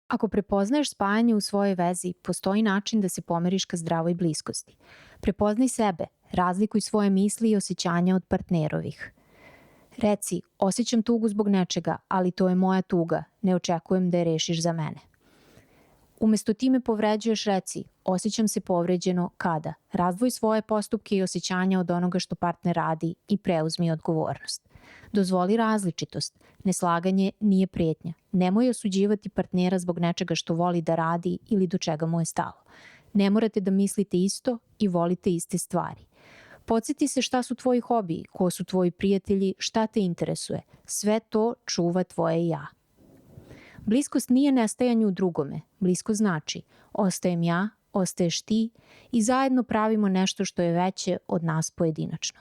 Ako prepoznaješ spajanje u svojoj vezi, postoji način da se pomeriš ka zdravoj bliskosti. Prepoznaj sebe, razlikuj svoje misli i osjećanja od partnerovih. Reci, osjećam tugu zbog nečega, ali to je moja tuga, ne očekujem da je rešiš za mene. Umesto time povređuješ, reci, osjećam se povređeno kada. Razdvoji svoje postupke i osjećanja od onoga što partner radi i preuzmi odgovornost. Dozvoli različitost. Neslaganje nije prijetnja. Nemoj osuđivati partnera zbog nečega što voli da radi ili do čega mu je stalo. Ne morate da mislite isto i volite iste stvari. Podsjeti se šta su tvoji hobiji, ko su tvoji prijatelji, šta te interesuje. Sve to čuva tvoje ja. Bliskost nije nestajanje u drugome. Blisko znači ostajem ja, ostaješ ti i zajedno pravimo nešto što je veće od nas pojedinačno.